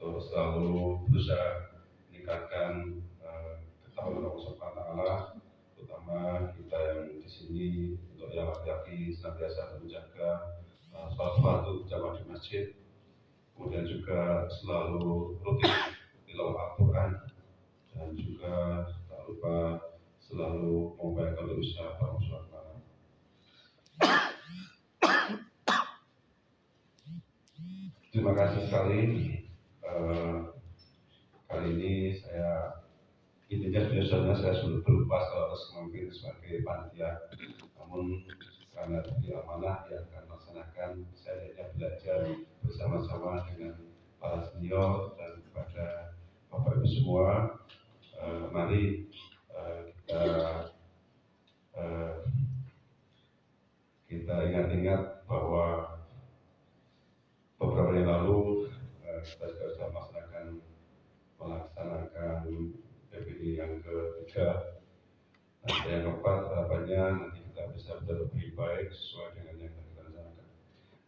untuk selalu berusaha meningkatkan ketakwaan Allah Subhanahu wa taala, terutama kita yang di sini untuk yang laki-laki senantiasa menjaga sholat fardu jamaah di masjid, kemudian juga selalu rutin tilawah Al-Quran, dan juga tak lupa selalu membayangkan usaha para muslim. Terima kasih sekali. Kali ini saya intinya biasanya saya sudah berlupa kalau harus memimpin sebagai panitia, namun karena di amanah yang akan melaksanakan, saya hanya belajar bersama-sama dengan para senior dan kepada Bapak Ibu semua. Mari kita ingat-ingat bahwa beberapa hari lalu kita sudah melaksanakan PPI yang ketiga. Nanti yang keempat harapannya nanti kita bisa lebih baik sesuai dengan yang kita rencanakan.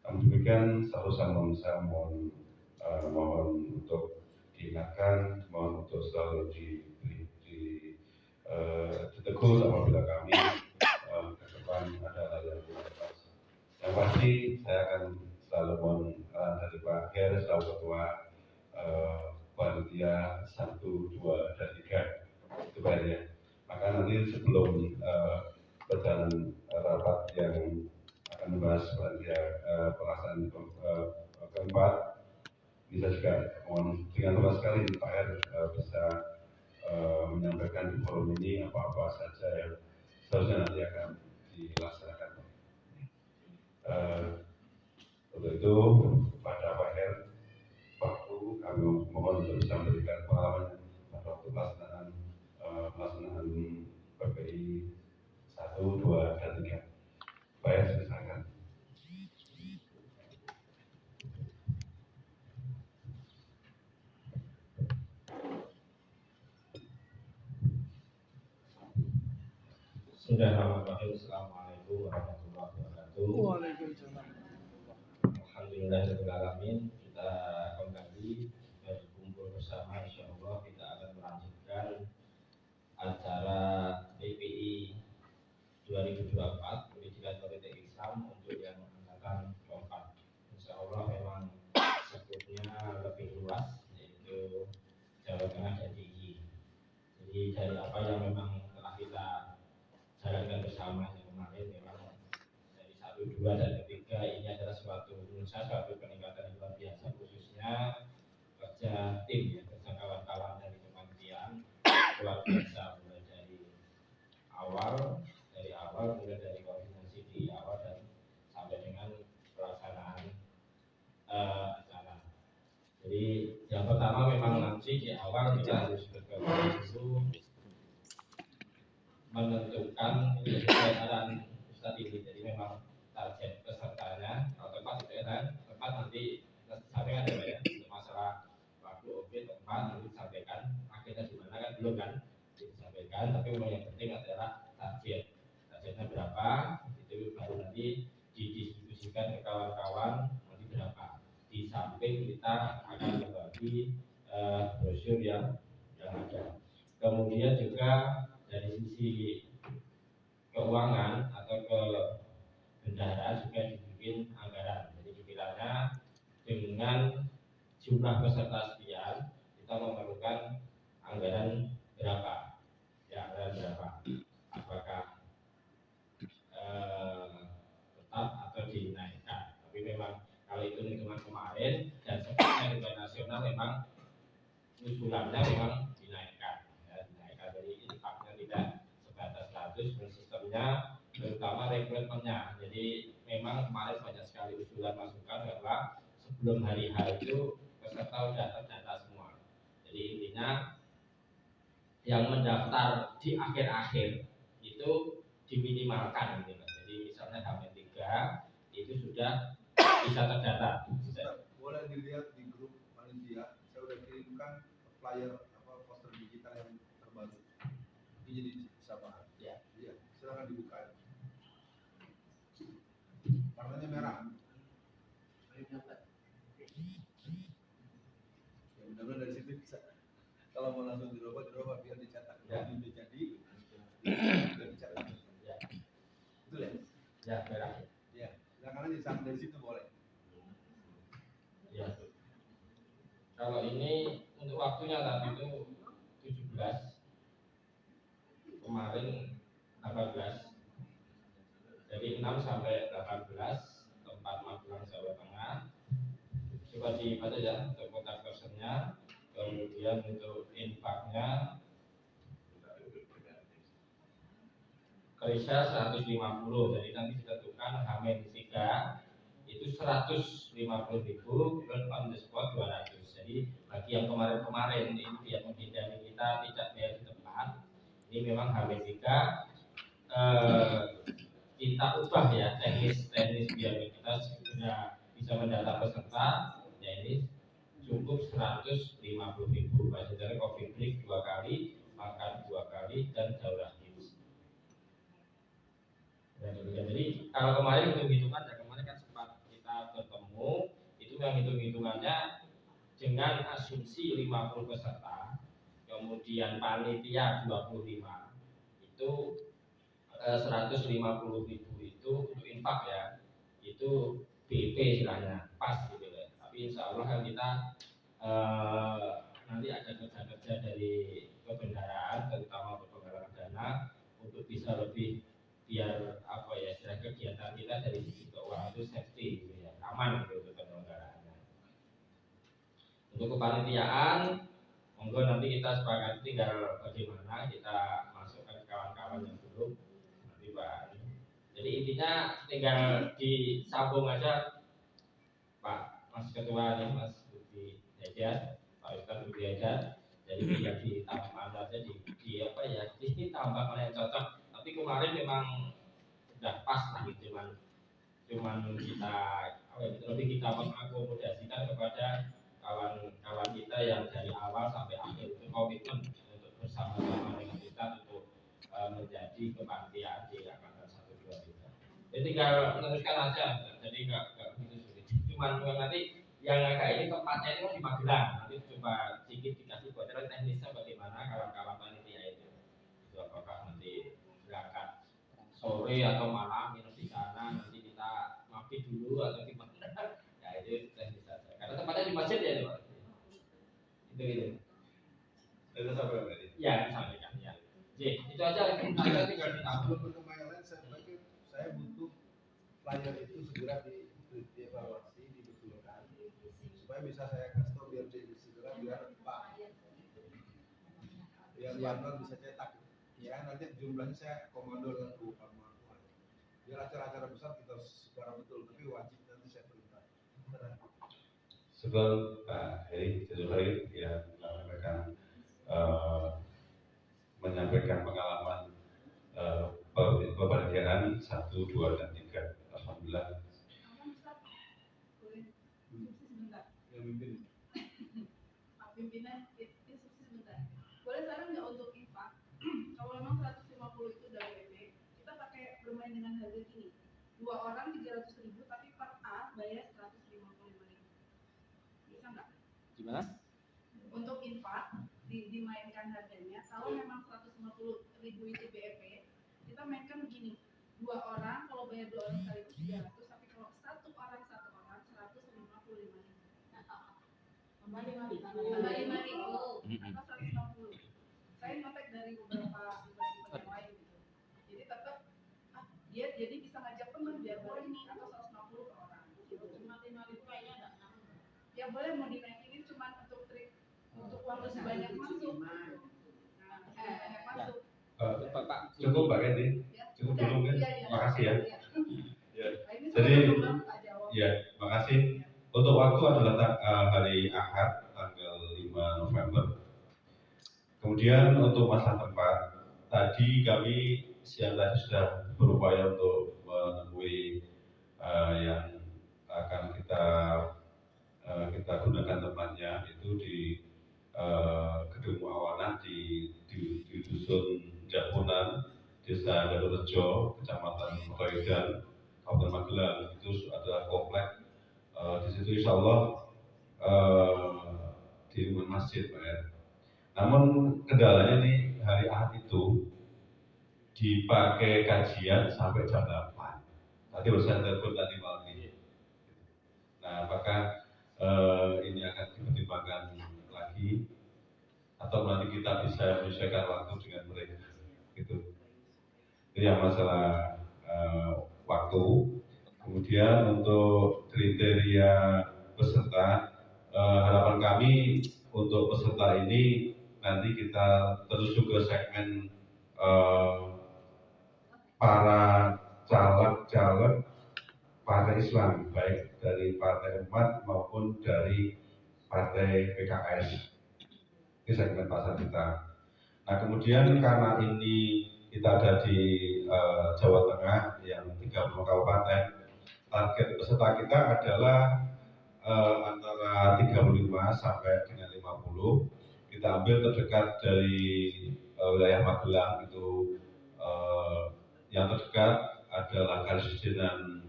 Namun demikian saya mohon untuk diingatkan, mohon untuk selalu ditegur apabila kami ke depan ada hal yang tidak pas. Yang pasti saya akan selalu mohon dari Pak Her selalu ketua panitia 1, 2, dan 3 itu Pak ya. Maka nanti sebelum berjalan rapat yang akan membahas panitia pelaksanaan keempat, bisa juga mohon dengan luas sekali Pak Her bisa menyampaikan di forum ini apa-apa saja yang seharusnya nanti akan dilaksanakan. Untuk itu pada Pak Her, waktu kami mohon untuk bisa memberikan pengalaman pada waktu pelaksanaan PPI 1, 2, dan 3. Pak Her, silakan. Bismillahirrahmanirrahim. Assalamualaikum warahmatullahi wabarakatuh. Waalaikumsalam. Alhamdulillahirabbil alamin. Kita kembali berkumpul bersama, insyaallah kita akan melanjutkan acara PPI 2024 Pendidikan Politik Islam untuk yang angkatan keempat. Insyaallah memang sebutnya lebih luas, yaitu Jawa Tengah dan DIY. Jadi dari apa yang memang telah kita jalankan bersama yang kemarin, memang dari 1, 2, dan 3 ini adalah suatu peningkatan yang luar biasa, khususnya kerja tim, ya, kerja kawan-kawan dari kementerian luar biasa, mulai dari awal mulai dari koordinasi di awal dan sampai dengan pelaksanaan acara. Jadi yang pertama memang nanti di awal kita harus berkoordinasi dulu, menentukan arahan Ustadz ini. Jadi memang target pesertanya kalau tempat itu kan tempat nanti sampaikan ya, untuk masalah waktu tempat nanti disampaikan, akhirnya di mana kan belum kan disampaikan, tapi memang yang penting adalah targetnya berapa, itu baru nanti didistribusikan ke kawan-kawan nanti berapa. Di samping kita akan membagi brosur yang ada. Kemudian juga dari sisi keuangan atau ke bendahara juga dibikin anggaran. Jadi dikiranya dengan jumlah peserta sekian kita memerlukan anggaran berapa? Ya, anggaran berapa? Apakah tetap atau dinaikkan? Tapi memang kalau itu hitungan kemarin dan sebetulnya hitungan nasional memang usulannya memang dinaikkan. Jadi impaknya tidak sebatas 100, dan sistemnya terutama rekrutmennya. Jadi memang kemarin banyak sekali usulan masukan bahwa sebelum hari H itu peserta sudah terdata semua. Jadi intinya yang mendaftar di akhir-akhir itu diminimalkan gitu. Jadi misalnya H-3 itu sudah bisa terdata. Boleh dilihat di grup panitia, saya sudah kirimkan flyer poster digital yang terbaru. Ini jadi siapa? Ya. Iya, silakan dibuka. Warnanya merah. Mudah-mudahan dari situ bisa kalau mau langsung dirubah biar dicetak Ya. jadi biar dicetak. Ya, Betul ya? ya, berak. Ya. Silakan aja sampai dari situ boleh. Ya. Kalau ini untuk waktunya tadi itu 17, kemarin 18, jadi 6 sampai 18, tempat Magelang Jawa Tengah. Coba dibaca ya untuk kontak personnya, kemudian untuk infaknya Krisa 150, jadi nanti ditentukan Hamin 3 itu 150.000 dan on the spot 200. Jadi bagi yang kemarin-kemarin ini biar menghindari kita tidak bayar di tempat, ini memang Hamin 3 kita ubah ya teknis biar kita sudah bisa mendata peserta, ya ini cukup 150.000. Maksudnya coffee break 2 kali, makan 2 kali, dan daurah tips. Jadi kalau kemarin hitung-hitungan ya kemarin kan sempat kita bertemu, itu yang hitung-hitungannya dengan asumsi 50 peserta, kemudian panitia 25, itu 150.000 itu untuk infak ya, itu BP istilahnya pas gitu ya. Tapi insya Allah kan kita nanti ada kerja-kerja dari kebendaraan, terutama penggalangan dana untuk bisa lebih biar apa ya istilah kegiatan kita dari sisi keuangan itu safety gitu ya, aman gitu untuk penyelenggaraannya. Untuk kepanitiaan monggo nanti kita sepakati tinggal bagaimana kita masukkan kawan-kawan yang belum nanti Pak. Jadi intinya tinggal disambung aja Pak Mas Ketua nih Mas Budi Hajat, Pak Ustadz Budi Hajat. Jadi tinggal ditambah aja di apa ya, ditambah mana yang cocok. Tapi kemarin memang udah pas lah gitu, cuman kita lebih kita mengakomodasikan kepada kawan-kawan kita yang dari awal sampai akhir itu komitmen untuk bersama-sama dengan kita untuk menjadi kepanitiaan di angkatan 123. Jadi tinggal meneruskan aja, jadi nggak begitu sulit. Cuman nanti yang agak ini tempatnya itu di Magelang, nanti coba sedikit dikasih bocoran teknisnya bagaimana kawan-kawan panitia itu apakah nanti berangkat sore atau malam minum di sana, nanti kita mampir dulu atau gimana? Ya itu teknis saja. Karena tempatnya di masjid ya, Pak. Itu. Itu sampai berarti. Ya, disampaikan ya. Jadi itu aja. Kita tinggal ditambah. Sebelum ke yang lain, saya butuh flyer itu segera dievaluasi, dibetulkan, supaya bisa saya kasih tahu biar segera biar Pak bisa cetak. Ya nanti jumlahnya saya komando dengan Bu Parma. Biar acara-acara besar kita secara betul, tapi wajib nanti saya perintah. Sebelum Pak Heri Jazuli yang menyampaikan pengalaman kebahagiaan 1, 2, dan 3. Alhamdulillah. Yang mimpin. Pak pimpinan, instruksi sebentar. Boleh saran nggak untuk infak? Kalau memang 150 itu udah WP, kita pakai bermain dengan harga gini. 2 orang 300.000, tapi per A bayar 155.000. Bisa nggak? Gimana? Untuk infak dimainkan harganya. Kalau memang 150.000 itu BEP, kita mainkan begini. 2 orang kalau bayar 2 orang sekaligus 300, tapi kalau 1 orang 155.000. Tambah 5.000 atau 150. Saya notek dari beberapa event yang lain gitu. Jadi tetap dia jadi bisa ngajak teman biar boleh ini atau 150 per orang. Gitu. Cuma 5.000 kayaknya enggak. Ya boleh mau dinaikin cuma untuk trik untuk uang lebih banyak masuk. Nah, banyak masuk. Pak Cukup Pak Kendi, Ya. cukup belum kan? Makasih ya. Ya. Jadi ya, makasih. Untuk waktu adalah hari Ahad tanggal 5 November. Kemudian untuk masa tempat, tadi kami siang tadi sudah berupaya untuk menemui yang akan kita gunakan tempatnya itu di Gedung Muawanah di Dusun Japunan, Desa Galurejo, Kecamatan Koidan, Kabupaten Magelang. Itu adalah komplek. Di situ insya Allah di rumah masjid, Pak ya. Namun kendalanya nih hari Ahad itu dipakai kajian sampai jam 8. Tadi baru saya telepon tadi malam ini. Nah, apakah ini akan dipertimbangkan lagi atau nanti kita bisa menyesuaikan waktu dengan mereka? Gitu. Itu yang masalah waktu. Kemudian untuk kriteria peserta, harapan kami untuk peserta ini nanti kita terus ke segmen para caleg-caleg partai Islam, baik dari partai umat maupun dari partai PKS. Ini segmen pasar kita. Nah, kemudian karena ini kita ada di Jawa Tengah yang 30 kabupaten, target peserta kita adalah antara 35 sampai dengan 50. Kita ambil terdekat dari wilayah Magelang itu yang terdekat adalah Karesidenan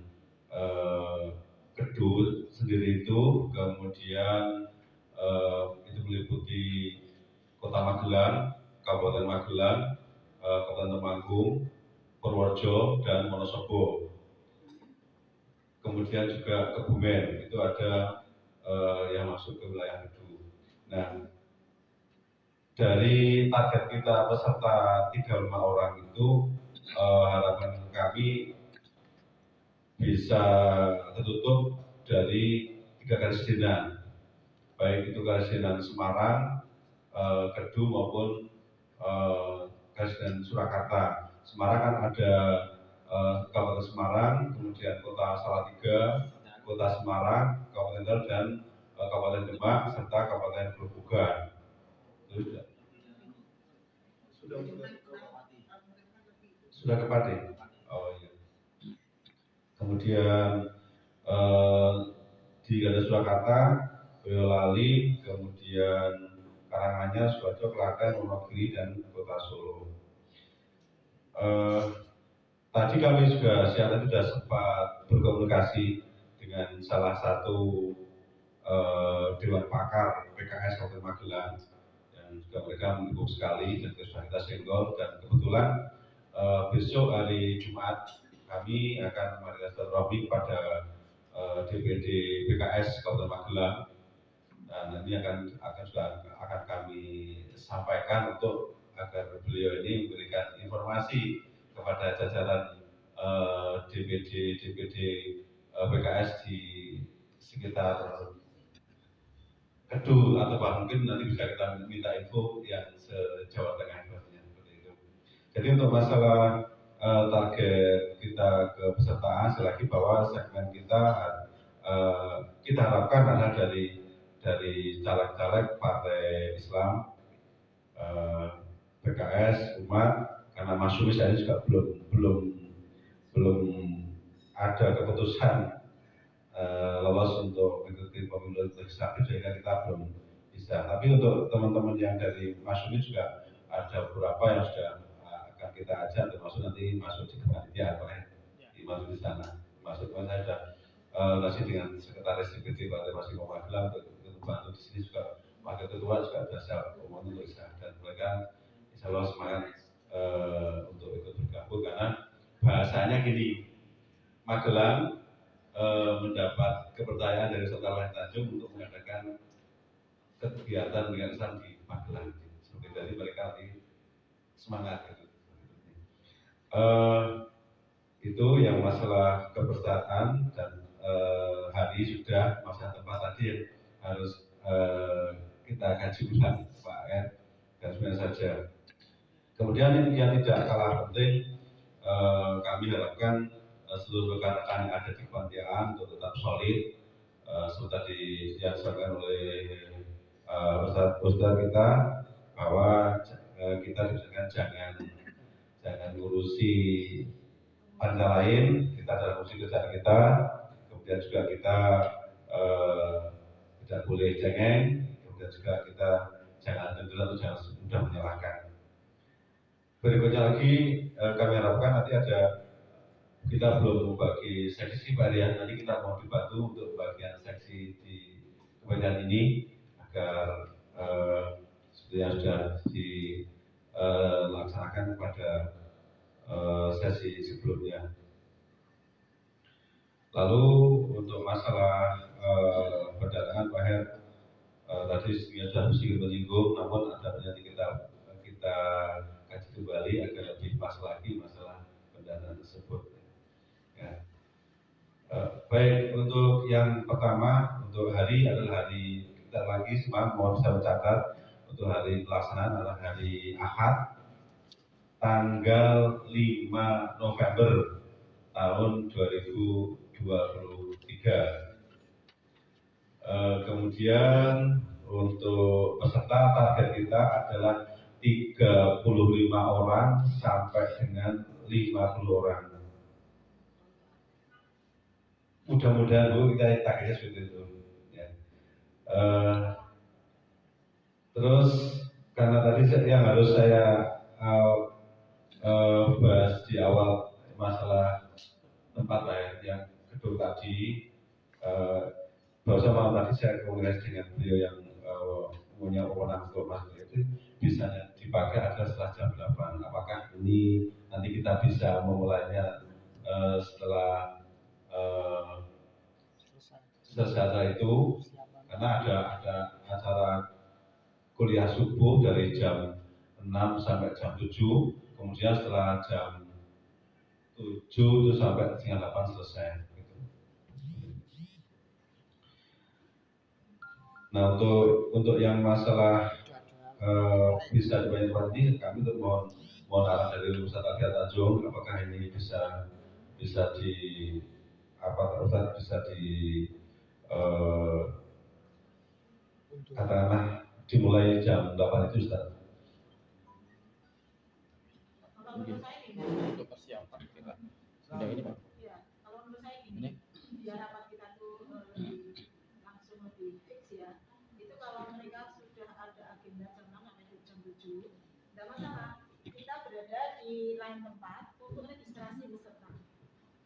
Kedul sendiri itu, kemudian itu meliputi Kota Magelang, Kabupaten Magelang, Kabupaten Temanggung, Purworejo, dan Wonosobo. Kemudian juga Kebumen, itu ada yang masuk ke wilayah Kedul. Nah, dari target kita peserta 35 orang itu, harapan kami bisa tertutup dari 3 karesidenan, baik itu karesidenan Semarang, Kedung maupun Karesidenan Surakarta. Semarang kan ada Kabupaten Semarang, kemudian Kota Salatiga, Kota Semarang, Kabupaten Tegal, dan Kabupaten Demak serta Kabupaten Grobogan. Sudah ke Pati. Oh iya. Kemudian di Ganda Surakarta, Boyolali, kemudian Karanganyar, Sidoarjo, Klaten, Wonogiri, dan Kota Solo. Tadi kami juga siang tadi sudah sempat berkomunikasi dengan salah satu Dewan Pakar PKS Kabupaten Magelang, dan juga mereka mendukung sekali dan sudah kita senggol, dan kebetulan besok hari Jumat kami akan mengadakan silaturahmi pada DPD PKS Kabupaten Magelang, dan ini akan kami sampaikan untuk agar beliau ini memberikan informasi kepada jajaran DPD PKS di sekitar Kedul, atau mungkin nanti bisa kita minta info yang se-Jawa Tengah seperti itu. Jadi untuk masalah target kita kepesertaan, sekali lagi bahwa segmen kita harapkan adalah dari caleg-caleg partai Islam, PKS, umat, karena Mas Sumis ini juga belum ada keputusan lolos untuk mengikuti pemilu legislatif, sehingga kita belum bisa. Tapi untuk teman-teman yang dari Mas Sumis juga ada beberapa yang sudah akan kita ajak, termasuk nanti masuk di panitia apa ya, masuk di sana. Masuk saya sudah masih dengan sekretaris DPD Partai Masih Magelang untuk bantu di sini, juga wakil ketua juga biasa umum untuk istirahat, dan mereka insya Allah semangat untuk ikut bergabung, karena bahasanya gini, Magelang mendapat kepercayaan dari Sultan Lain Tanjung untuk mengadakan kegiatan dengan Islam di Magelang. Seperti dari mereka nanti semangat gitu. Itu yang masalah kepesertaan, dan hari sudah masalah tempat tadi yang harus kita kaji ulang, Pak R, dan sebenarnya saja. Kemudian yang tidak kalah penting, kami harapkan seluruh rekan-rekan yang ada di kepanitiaan untuk tetap solid, seperti yang disampaikan oleh Ustadz kita, bahwa kita jangan ngurusi panitia lain, kita dalam fungsi kerjaan kita. Kemudian juga kita tidak boleh cengeng, kemudian juga kita jangan tenggelam atau jangan mudah menyalahkan. Berikutnya lagi, kami harapkan nanti kita belum membagi seksi varian, nanti kita mau dibantu untuk bagian seksi di kemudian ini agar seperti yang sudah dilaksanakan pada sesi sebelumnya. Lalu untuk masalah pendanaan Pak Her, tadi sudah sedikit menyinggung, namun ada nanti kita kaji kembali agar lebih pas lagi masalah pendanaan tersebut. Ya. Baik, untuk yang pertama, untuk hari adalah hari kita lagi semua mohon saya catat, untuk hari pelaksanaan adalah hari Ahad tanggal 5 November tahun 2023. Kemudian untuk peserta target kita adalah 35 orang sampai dengan 50 orang. Mudah-mudahan Bu kita targetnya seperti itu. Ya. Terus karena tadi yang harus saya bahas di awal masalah tempat lain yang kedua tadi, bahwa malam tadi saya komunikasi dengan beliau yang punya wewenang untuk masuk itu bisa dipakai adalah setelah jam 8. Apakah ini nanti kita bisa memulainya setelah selesai itu, karena ada acara kuliah subuh dari jam 6 sampai jam 7, kemudian setelah jam 7 itu sampai setengah 8 selesai. Gitu. Nah untuk yang masalah bisa dibayar ini, kami untuk mohon arahan dari Ustaz Akhil Tanjung, apakah ini bisa di katakanlah dimulai jam 8 itu Ustaz. Kalau menurut saya gini, Untuk persiapan kita. Sudah ini Pak. ya, kalau menurut saya gini, biar rapat kita tuh langsung lebih fix ya. Itu kalau mereka sudah ada agenda jam 6 sampai jam 7, tidak masalah. Kita berada di lain tempat untuk registrasi peserta.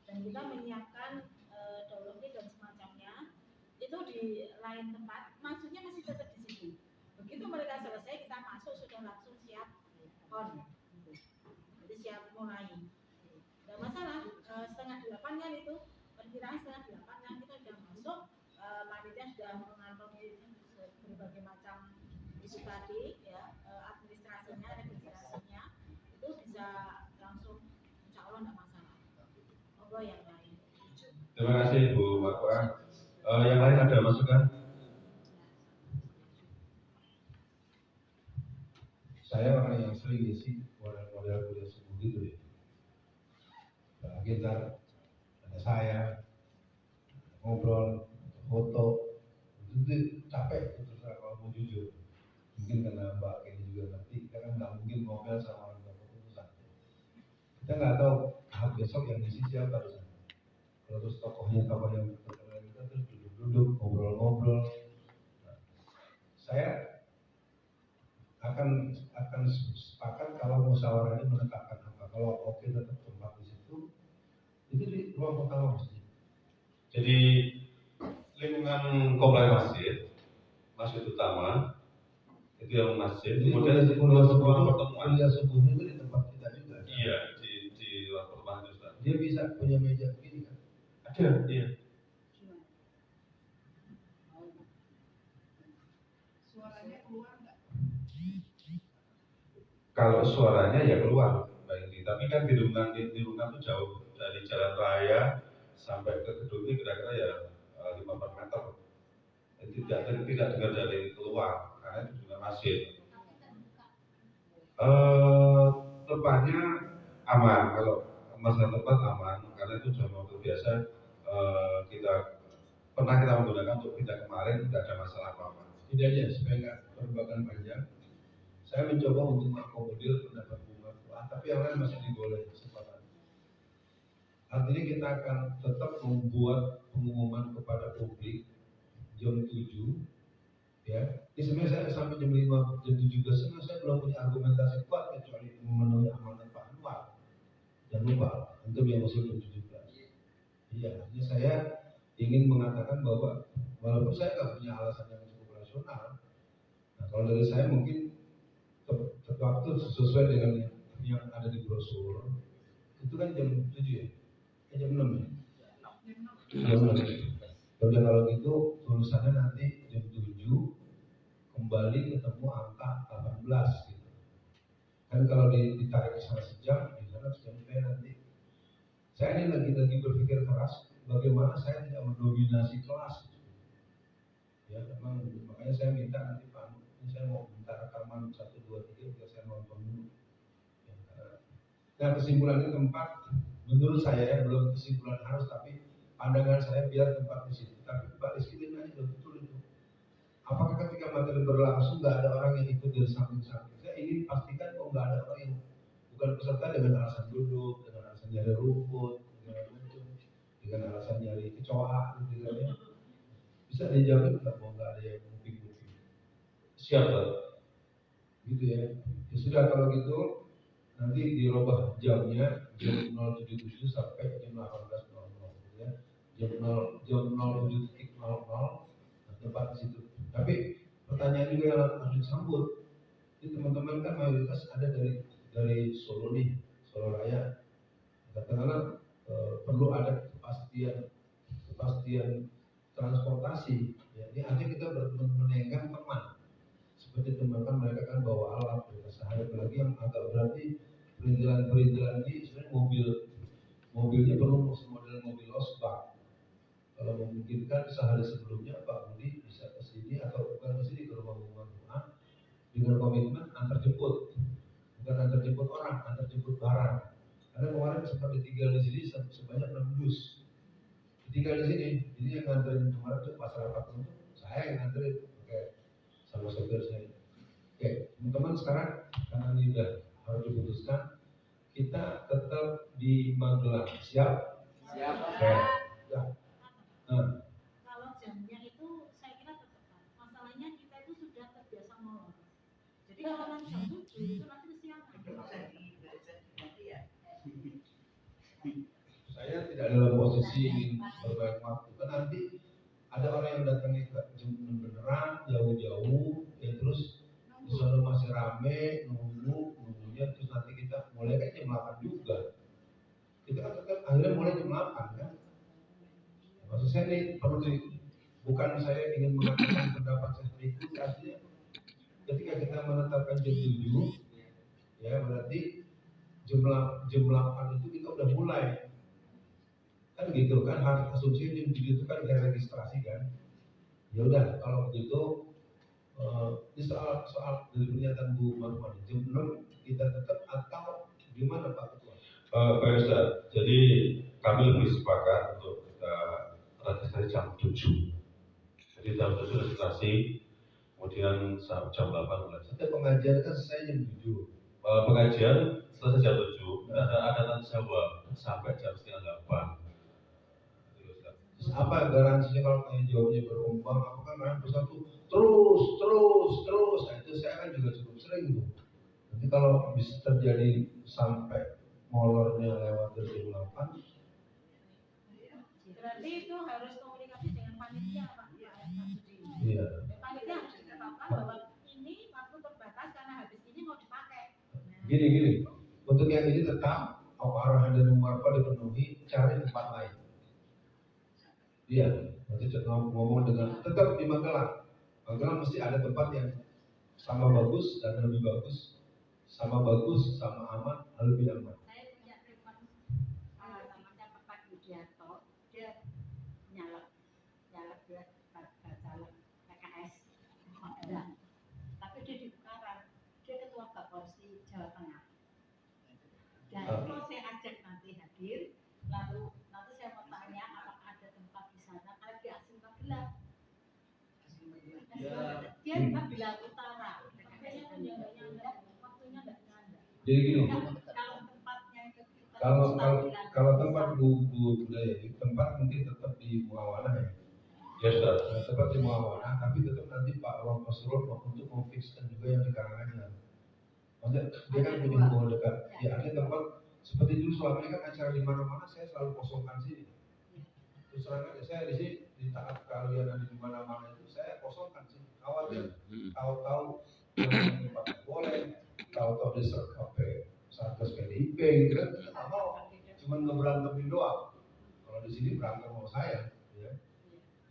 Dan kita menyiapkan downloading dan semacamnya itu di lain tempat, maksudnya masih tetap di situ. Begitu mereka selesai, kita masuk sudah langsung siap on. Jadi siap mulai. Tidak masalah, setengah 8 kan itu, perkiraan setengah 8 kan kita sudah masuk, panitia sudah mengantongi berbagai macam isu tadi, ya, administrasinya, registrasinya, itu bisa langsung, insya Allah tidak masalah. Monggo yang lain. Terima kasih Bu Marwa. Yang lain ada masukan? Saya orang yang sering ngisi model-model kuliah subuh gitu ya. Apalagi ntar ada saya ngobrol, foto, itu capek terus kalau mau jujur. Mungkin karena Mbak Kenny juga ngerti, kita kan nggak mungkin ngobrol sama orang tua keputusan. Kita nggak tahu tahap besok yang ngisi siapa di sana. Kalau terus tokoh yang terkenal kita terus duduk-duduk ngobrol-ngobrol. Nah, saya akan sepakat kalau musyawarahnya menetapkan apa. Kalau oke tetap tempat di situ, itu di ruang utama masjid. Jadi lingkungan kompleks masjid utama itu yang masjid. Jadi Kemudian ruang pertemuan. kuliah subuhnya itu di tempat kita juga. Iya, di ruang pertemuan itu Ustaz. Dia bisa punya meja begini kan? Ada, iya. Suaranya keluar nggak? Kalau suaranya ya keluar, Mbak Indi. Tapi kan di lingkungan itu jauh dari jalan raya sampai ke gedung ini kira-kira ya 500 meter. Tidak dengar dari keluar, karena itu juga masjid. Tempatnya aman, kalau masalah tempat aman, karena itu sudah mau terbiasa. Kita menggunakan untuk pindah kemarin, tidak ada masalah apa-apa. Setidaknya supaya nggak perubahan panjang, saya mencoba untuk mengakomodir pendapat Bu Marwa, tapi yang lain masih diboleh kesempatan. Artinya kita akan tetap membuat pengumuman kepada publik jam 7, ya. Ini sebenarnya saya sampai jam 5, jam 7.30 saya belum punya argumentasi kuat kecuali memenuhi amanat Pak Anwar. Jangan lupa untuk yang usia 17. Iya, ini saya ingin mengatakan bahwa walaupun saya nggak punya alasan yang cukup rasional, nah Kalau dari saya mungkin waktu sesuai dengan yang ada di brosur itu kan jam 7 ya, jam 6 ya. Jam 6. Udah kalau gitu tulisannya nanti jam 7 kembali ketemu angka 18 gitu. Kan kalau ditarik ke sana sejam, di sana sejam nanti. Saya ini lagi berpikir keras bagaimana saya tidak mendominasi kelas. Ya memang makanya saya minta nanti Pak, ini saya mau minta rekaman 1, 2, 3 biar saya nonton dulu. Ya, nah kesimpulannya tempat menurut saya ya, belum kesimpulan harus tapi pandangan saya biar tempat di situ. Tapi Pak Rizky ini aja betul itu. Apakah ketika materi berlangsung nggak ada orang yang ikut dari samping-samping? Saya ingin pastikan kok nggak ada orang yang bukan peserta dengan alasan duduk, dengan alasan nyari rumput, dengan alasan nyari kecoa, gitu kan ya. Bisa dijamin nggak ada yang nguping-nguping? Siap, Pak. Gitu ya. Ya sudah kalau gitu nanti dirubah jamnya jam 07.07 sampai jam 18.00 gitu ya. Jam 07.00 tempat di situ. Tapi pertanyaan juga yang harus disambut. Ini teman-teman kan mayoritas ada dari Solo nih, Solo Raya. Katakanlah perlu ada kepastian transportasi. Ya, ini artinya kita menenggang teman. Seperti teman kan mereka kan bawa alat mereka sehari apalagi yang agak berarti perintilan ini sebenarnya mobilnya perlu model mobil losbak. Kalau memungkinkan sehari sebelumnya Pak Budi bisa ke sini atau bukan ke sini ke rumah dengan komitmen antar jemput, bukan antar jemput orang, antar jemput barang. Karena kemarin sempat ditinggal di sini sebanyak 6 dus. Ditinggal di sini, jadi yang nganterin kemarin itu masyarakat itu saya yang nganterin, oke, sama sopir saya. Oke, teman-teman sekarang karena ini udah harus diputuskan, kita tetap di Magelang, siap? Siap. Oke, ya. Nah. Kalau jamnya itu saya kira tetap. Masalahnya kita itu sudah terbiasa molor. Jadi kalau nanti jam 7 itu nanti kesiangan. Saya tidak dalam posisi ingin berbanyak waktu. Kan nanti ada orang yang datangnya ke jam beneran jauh-jauh, ya terus di sana masih rame nunggunya terus nanti kita mulai kan jam 8 juga. Kita kan tetap akhirnya mulai jam 8 kan. Maksud saya ini perlu bukan saya ingin mengatakan pendapat saya itu artinya ketika kita menetapkan jam 7 ya berarti jam 8 itu kita udah mulai kan gitu kan, harus asumsi jam 7 itu kan kayak registrasi kan. Ya udah kalau begitu ini soal dari pernyataan Bu Marwan jam 6 kita tetap atau gimana Pak Ketua? Pak Ustaz, jadi kami lebih sepakat untuk kita registrasi jam 7. Jadi jam 7 registrasi, kemudian jam 8 mulai. Setiap pengajian kan selesai jam 7. Pengajian selesai jam 7, ada tanya jawab sampai jam setengah 8. Terus apa garansinya kalau tanya jawabnya berumbang? Apakah mereka bersatu terus? Nah, itu saya kan juga cukup sering tuh. Nanti kalau bisa terjadi sampai molornya lewat dari jam 8, Berarti itu harus komunikasi dengan panitia Pak. iya. Panitia harus ditetapkan bahwa ini waktu terbatas karena habis ini mau dipakai. Gini. Untuk yang ini tetap arahan dan Mumarpa dipenuhi, cari tempat lain. Iya, nanti ngomong dengan tetap di Magelang. Magelang mesti ada tempat yang sama bagus dan lebih bagus, sama aman, lebih aman. Saya punya teman namanya Pak Yudianto, dia nyalek dia caleg PKS Magelang. Tapi dia di Bukaran, dia ketua Bapolsi Jawa Tengah. Dan kalau saya ajak nanti hadir, lalu nanti saya mau tanya apakah ada tempat di sana karena dia asli Magelang. Dia Magelang Utara. Kayaknya kan dia nggak nyanda, waktunya nggak nyanda. Jadi gini, Kalau tempatnya itu kalau tempat budaya itu tempat mungkin tetap di Muawana ya. Ya sudah. Tetap di Muawana, tapi tetap nanti Pak Ron Pasrul untuk memfikskan juga yang di Karanganyar. Maksudnya dia kan punya hubungan dekat. Ya artinya tempat seperti dulu selama ini kan acara di mana-mana saya selalu kosongkan sini. Terus terang aja saya di sini di saat kalian ada di mana-mana itu saya kosongkan sini. khawatir. Tahu-tahu yang Pak boleh, tahu-tahu diserang KP Satgas PDIP gitu kan, kita nggak mau. Cuman ngeberantemin doang. Kalau di sini berantem sama saya, ya.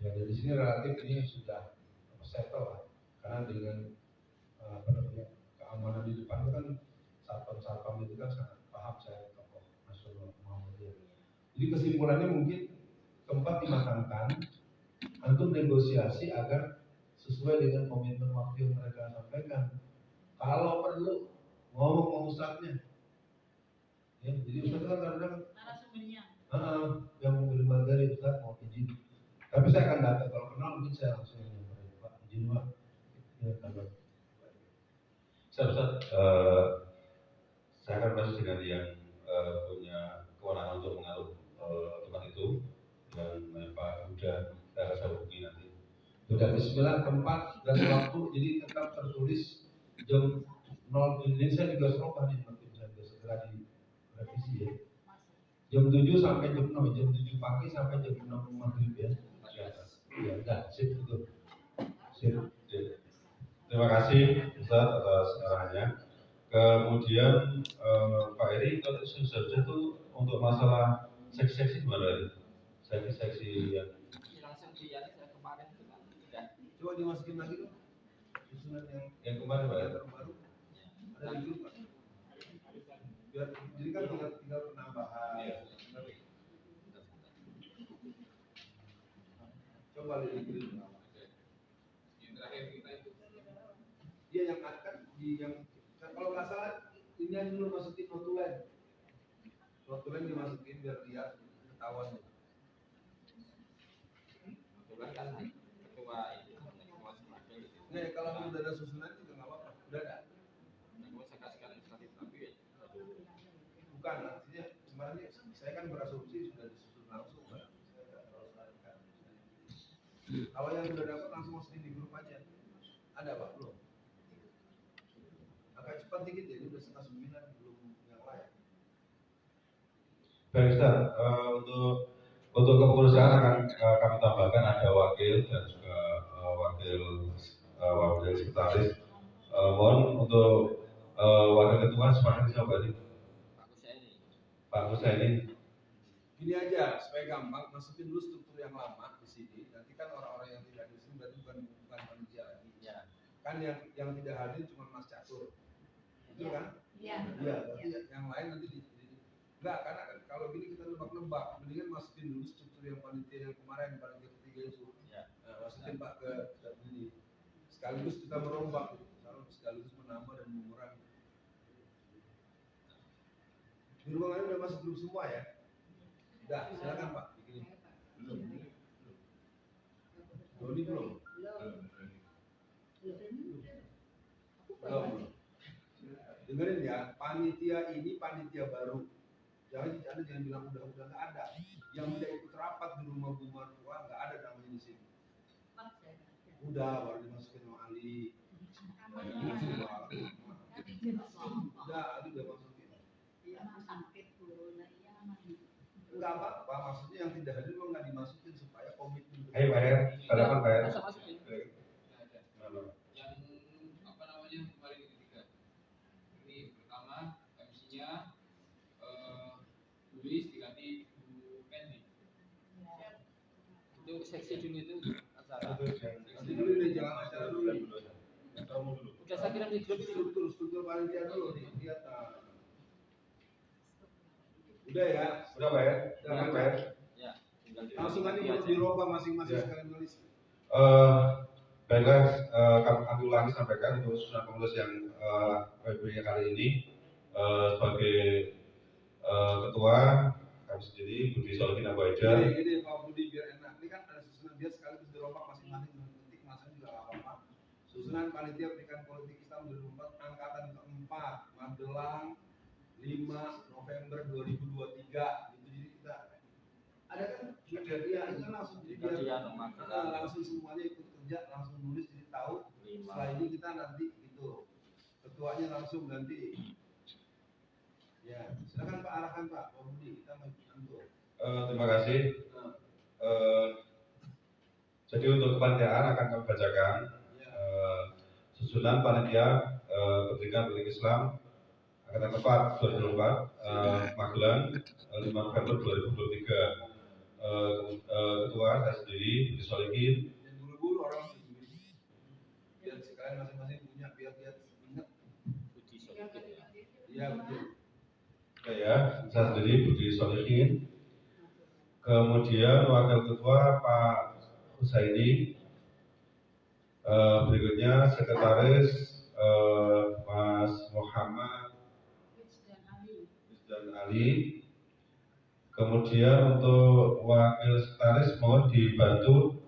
Ya dari sini relatif ini sudah settle lah. Karena dengan keamanan di depan itu kan satpam itu kan sangat paham saya tokoh nasional Muhammadiyah. Jadi kesimpulannya mungkin keempat dimatangkan, antum negosiasi agar sesuai dengan komitmen waktu yang mereka sampaikan. Kalau perlu ngomong sama ustadznya. Ya, jadi ustadz kan kadang-kadang narasumbernya yang memberi materi ustadz mau izin. Tapi saya akan datang kalau kenal mungkin saya langsung nyamperin Pak izin Pak. Ya, kabar. Ustaz, saya akan masuk dengan yang punya kewenangan untuk mengatur tempat itu dan Pak Huda akan saya hubungi nanti. Sudah bismillah tempat dan waktu jadi tetap tertulis jam 0 ini saya juga serubah nih mungkin saya segera direvisi ya. Jam 7 sampai jam 6, jam 7 pagi sampai jam 6 maghrib ya. Ya udah sip itu. Sip. Terima kasih Ustaz atas arahannya. Kemudian Pak Eri, kalau seharusnya itu untuk masalah seksi-seksi gimana? Seksi-seksi yang langsung saya kemarin itu kan sudah Coba dimasukin lagi dong. Susunan yang kemarin Pak ya? baru ada di grup Pak. Biar jadi kan tinggal penambahan. Iya. Coba lihat di grup. yang terakhir kita itu Dia yang akan di yang kalau nggak salah ini yang dulu masukin notulen dimasukin biar lihat ketahuan. kebetulan kan ketua itu ketua semakin gitu. Nah kalau udah ada susunan juga nggak apa-apa. Udah ada. Nah, saya kasihkan administratif tapi Bukan artinya sebenarnya saya kan berasumsi sudah disusun langsung Pak. Saya nggak terlalu salahkan. Kalau yang sudah dapat langsung masukin di grup aja. Ada Pak belum? Agak cepat dikit ya, ini udah 8:30 belum yang lain. Baik Ustaz, untuk kepengurusan akan kami tambahkan ada wakil dan juga wakil sekretaris. Mohon untuk wakil ketua semangat siapa tadi? Pak Husaini. Gini aja supaya gampang, masukin dulu struktur yang lama di sini. Nanti kan orang-orang yang tidak di sini berarti bukan panitia lagi. ya Kan yang tidak hadir cuma Mas Catur. Itu kan? Iya. Iya, berarti yang lain nanti enggak, karena kan kalau gini kita nebak-nebak, mendingan masukin dulu struktur yang panitia yang kemarin, panitia ketiga itu. Ya. Nah, masukin Pak ke ini. Sekaligus kita merombak, sekaligus menambah dan mengurangi. Di ruangan ini udah masuk grup semua ya? Udah, silakan Pak, bikin. Belum. Doni belum? Belum. Dengerin ya, panitia ini panitia baru. Jangan bilang udah nggak ada. Yang tidak ikut rapat di rumah Bu Marwa nggak ada namanya di sini. Udah baru dimasukin sama Ali. Udah, Ali udah masukin. Enggak apa-apa, maksudnya yang tidak hadir lo nggak dimasukin supaya komitmen. Ayo Pak Er, silakan Pak Er. masa masukin yang apa namanya kemarin ketiga ini pertama MC-nya tulis diganti Bu Penny itu seksi dulu itu acara Nanti dulu deh, jangan acara dulu. udah saya kirim di grup itu Struktur panitia dulu nih, lihat. Udah ya, Sudah Pak Er, silakan Pak Er. ya langsung aja mau dirubah masing-masing Ya. sekali nulis. Baiklah, kami ulangi sampaikan untuk susunan pengurus yang PBB kali ini sebagai ketua kami sendiri Budi Solihin Abu Haidar. Gini Pak Budi biar enak. Ini kan ada susunan dia sekaligus dirobak masing-masing titik masing juga nggak apa-apa. Susunan panitia pendidikan politik Islam 2004 angkatan keempat Magelang 5 November 2023. Gitu jadi kita ada kan dia itu kan langsung jadi biar langsung semuanya ikut kerja langsung nulis jadi tahu. Setelah ini kita nanti gitu ketuanya langsung ganti. Ya, silakan Pak arahkan Pak Budi kita mau ambil. Terima kasih. Jadi untuk kepanitiaan akan kami bacakan susunan panitia Pendidikan Politik Islam Angkatan Keempat 2004 Magelang 5 November 2023. Ketua saya sendiri Budi Solihin. Dan buru-buru orang biar sekalian masing-masing punya biar ingat. Iya betul. Ya, saya sendiri Budi Solihin. Kemudian Wakil Ketua Pak Husaini. Berikutnya Sekretaris Mas Muhammad Wisdan Ali. Kemudian untuk Wakil Sekretaris mohon dibantu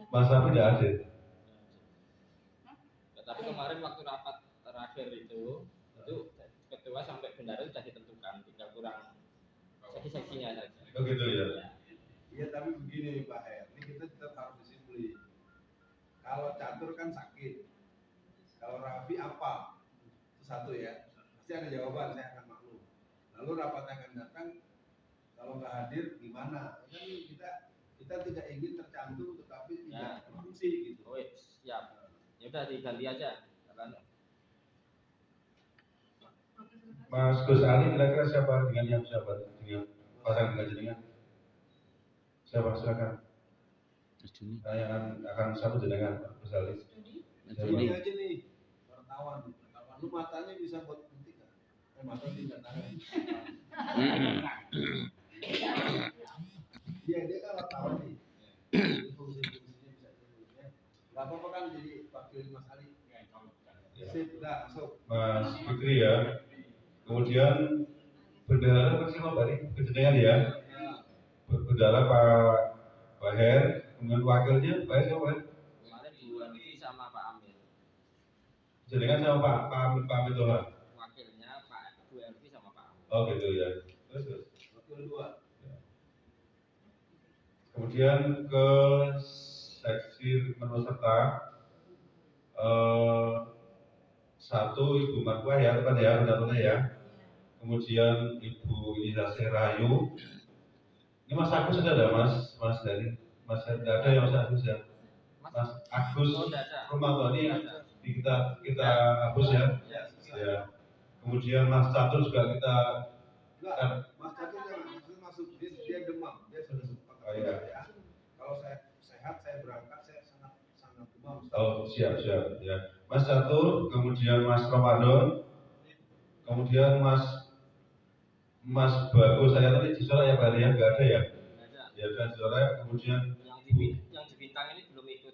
Mas Rafi tidak hadir. Tetapi kemarin waktu rapat terakhir itu ketua sampai bendara sudah ditentukan, tinggal kurang seksi-seksinya saja. Oh gitu ya. Iya tapi begini Pak Her, ini kita tetap harus disiplin. Kalau catur kan sakit, kalau Raffi apa? Itu satu ya, pasti ada jawaban, saya akan maklum. Lalu rapat akan datang, kalau nggak hadir gimana? Kan kita tidak ingin tercantum tetapi tidak berfungsi gitu. Oh siap, ya udah diganti aja. Mas Gus Ali kira-kira siapa dengan pasangan dengan jenengan? Siapa silakan? Yang akan satu jenengan Gus Ali. Ini aja nih wartawan. Lu matanya bisa buat penting nggak? Mata tidak tangan. Dia kan wartawan nih. Fungsi-fungsinya bisa ya. Gak apa-apa kan jadi wakil Mas Ali. Sip, udah masuk. Mas Fikri ya. Kemudian bendahara bersama Bari kejenengan ya. Bendahara Pak Her, kemudian wakilnya Pak Her siapa? Kemarin Bu Anti sama Pak Amir. Jenengan sama Pak Amir Toha. Wakilnya Pak Bu Anti sama Pak Amir. Oh gitu ya. Terus. Wakil 2. Kemudian ke seksi menu serta satu Ibu Marwah ya teman ya, benar-benar ya. Kemudian Ibu Ilyasih Rahayu. Ini Mas Agus sudah ada Mas dari Mas tidak ada ya Mas Agus ya. Mas Agus Romanto ini kita hapus ya. Ya. Kemudian Mas Catur juga kita. Enggak, Mas Catur jangan masuk dia demam, dia sudah sempat. Oh iya. Ya. Kalau saya sehat, saya berangkat, saya sangat demam. Oh siap ya. Mas Catur, kemudian Mas Ramadan, kemudian Mas Bagus, saya tadi di Sora ya Pak ya, nggak ada ya? Ya ada Sora, kemudian yang di Bintang ini belum ikut.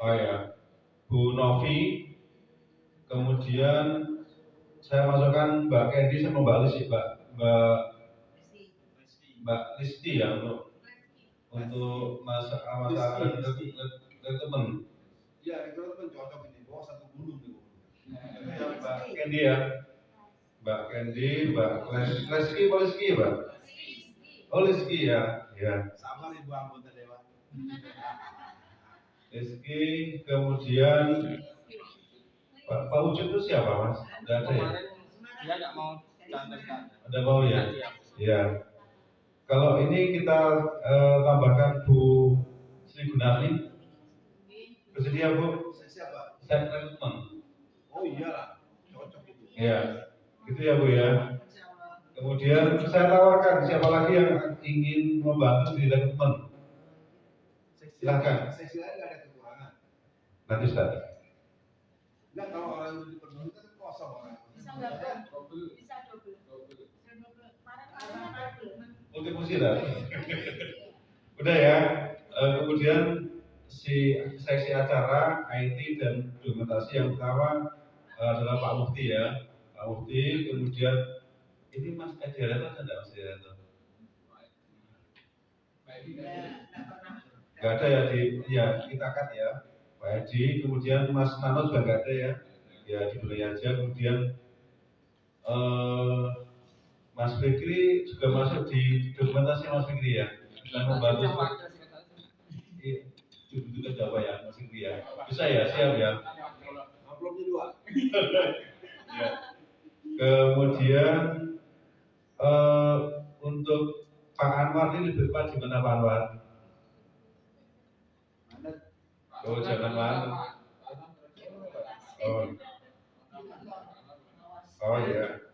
Oh ya, Bu Novi, kemudian saya masukkan Mbak Kendi sama Mbak Listi, Mbak Listi ya untuk masalah rekrutmen. Iya, rekrutmen cocok ini, bawa satu gunung nih. Mbak Kendi ya. Mbak Kendi, Mbak Leski, Mbak? Oh Leski ya. Sama Ibu anggota dewan. Leski, kemudian Pak Ucup itu siapa Mas? Tidak ada ya? Kemarin dia nggak mau cantumkan. Ada mau ya? Ya. Kalau ini kita tambahkan Bu Sri Gunarni. Bersedia Bu? Siapa? Saya rekrutmen. Oh iyalah, cocok itu. Ya. Gitu ya Bu ya. Kemudian saya tawarkan siapa lagi yang ingin membantu di rekrutmen. Silakan. Seksi lain nggak ada kekurangan. Nanti Ustaz. Enggak, kalau orang itu dipenuhi kan kosong orang. Bisa double. Multifungsi lah. Udah ya. Kemudian si seksi acara IT dan dokumentasi yang pertama adalah Pak Mufti ya. Pak Mufti, kemudian ini Mas Kajaran ada nggak Mas Kajaran? Nggak ada ya kita cut ya. Pak Edi, kemudian Mas Nano juga nggak ada ya. Ya diberi aja. Kemudian Mas Fikri juga masuk di dokumentasi Mas Fikri ya. Dan membantu. Iya, juga Jawa ya Mas Fikri ya. Bisa ya, siap ya. Amplopnya 2. Ya. Kemudian untuk Pak Anwar ini lebih tepat di mana Pak Anwar? Oh, jangan malu. Oh, oh ya.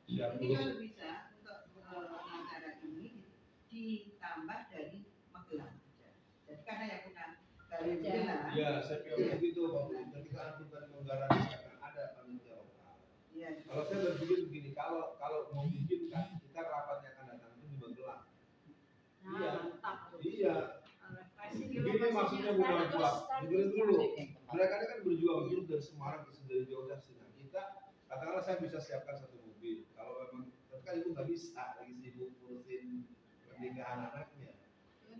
Siap Ini dulu. kalau bisa untuk acara ini ditambah dari Magelang. Jadi karena yang punya dari Magelang. Ya, saya pikir begitu Pak. Ketika angkutan anggaran akan ada panitia lokal. Iya. Kalau saya berpikir begini, kalau mau bikin kan kita rapatnya akan datang itu di Magelang. Iya. Iya. Ini maksudnya bukan buat dengerin dulu. Mereka ini kan berjuang terus dari Semarang dari Jawa dan Sina. Kita katakanlah saya bisa siapkan satu mobil. Kalau memang kan itu nggak bisa lagi sibuk ngurusin pernikahan anaknya.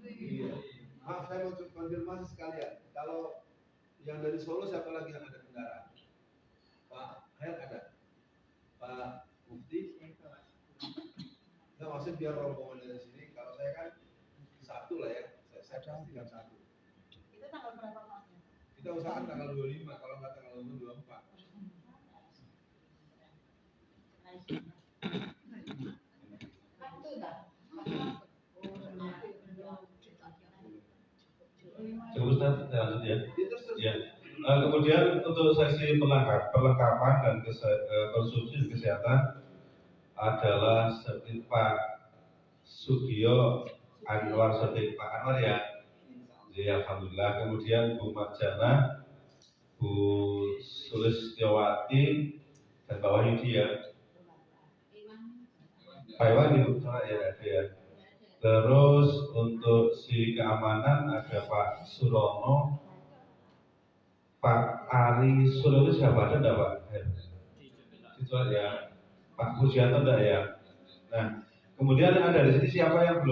Iya. Maaf saya mau konfirmasi sekalian. Kalau yang dari Solo siapa lagi yang ada kendaraan? Pak Her ada. Pak Mufti. Nah maksudnya biar rombongan dari sini. Kalau saya kan satu lah ya. Saya pastikan satu. Itu tanggal berapa Pak? Kita usahakan tanggal 25, kalau nggak tanggal 24. Cukup Ustaz, saya lanjut ya. Terus Ya. Kemudian untuk sesi perlengkapan dan konsumsi kesehatan adalah seperti Pak Sugio Anwar Sotik Pak Anwar ya. Ya, alhamdulillah. Kemudian Bu Marjana, Bu Sulistyowati dan Pak Wahyudi ya. Pak Iwan Ibu ya, ya. Terus untuk si keamanan ada Pak Surono, Pak Ari Surono siapa ada enggak Pak? Itu ya. Pak Pujianto enggak ya? Nah, kemudian ada di sini siapa yang belum